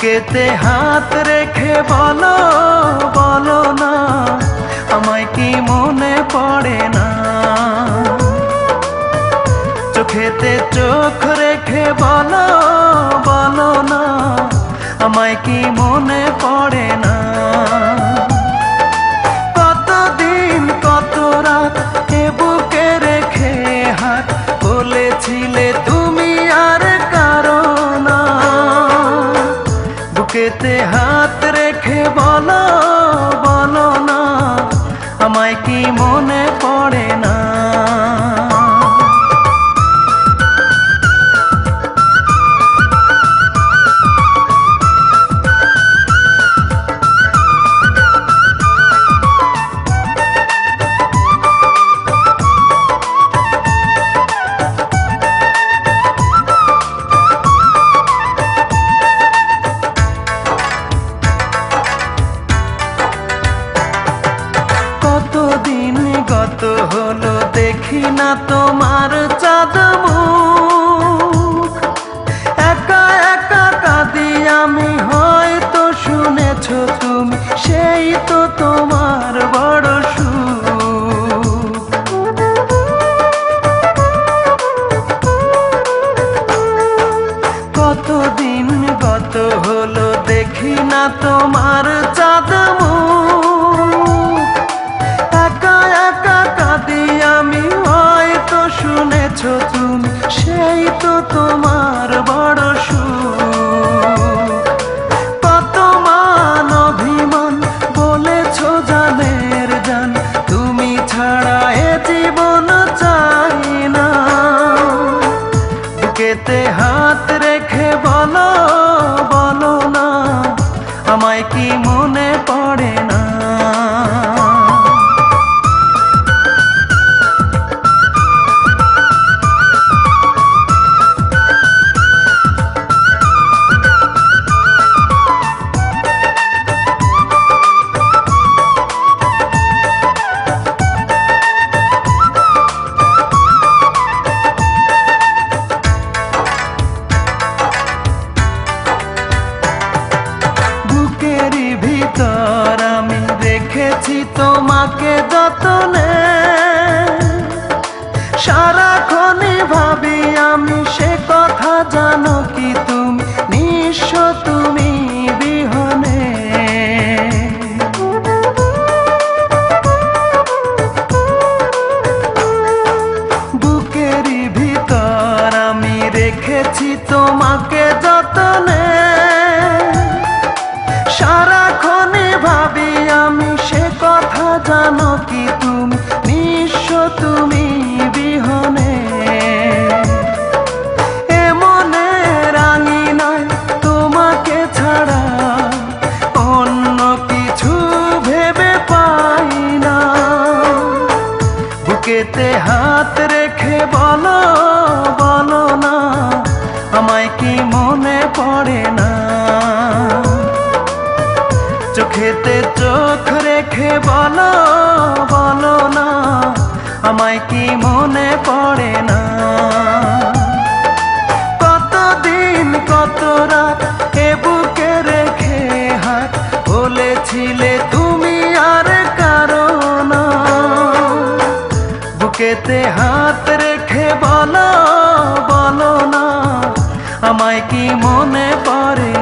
বুকেতে হাত রেখে বলো বলো না, আমায় কি মনে পড়ে না? চোখেতে চোখ রেখে বলো বলো না, আমায় কি মনে পড়ে না? কতদিন কত রাত এ বুকে রেখে হাত বলেছিলে তুমি আর কারো না। বুকেতে হাত রেখে বলো বলো না, আমায় কি মনে পড়ে না? কতদিন গত হলো দেখি না তোমার চাঁদ মুখ, একা একা কাঁদি আমি, হয়তো শুনেছো তুমি, সেই তো তোমার বড় সুখ। কতদিন গত হলো দেখি না তোমার চাঁদ মুখ, একা একা কাঁদি আমি, হয়তো শুনেছো তুমি, সেই তো তোমার বড় সুখ। কত মান অভিমান বলেছো জানের জান, তুমি ছাড়া এ জীবন চাই না। বুকেতে হাত রেখে বলো বলো না, আমায় কি মনে পড়ে না? বুকেরই ভিতর আমি রেখেছি তোমাকে যতনে, সারাক্ষণই ভাবি আমি সে কথা, জানো কি তুমি নিঃস্ব তুমি বিহনে। বুকেরই ভিতর আমি রেখেছি তোমাকে যতনে, সারাক্ষণই ভাবি আমি সে কথা, জানো কি তুমি নিঃস্ব তুমি বিহনে। এ মনে রাঙি নাই তোমাকে ছাড়া, অন্য কিছু ভেবে পাই না। বুকেতে হাত রেখে বলো বলো না, আমায় কি মনে পড়ে না? চোখেতে চোখ রেখে বলো বলো না, আমায় কি মনে পড়ে না? কতদিন কত রাত এ বুকে রেখে হাত বলেছিলে তুমি আর কারো না। বুকেতে হাত রেখে বলো বলো না, আমায় কি মনে পড়ে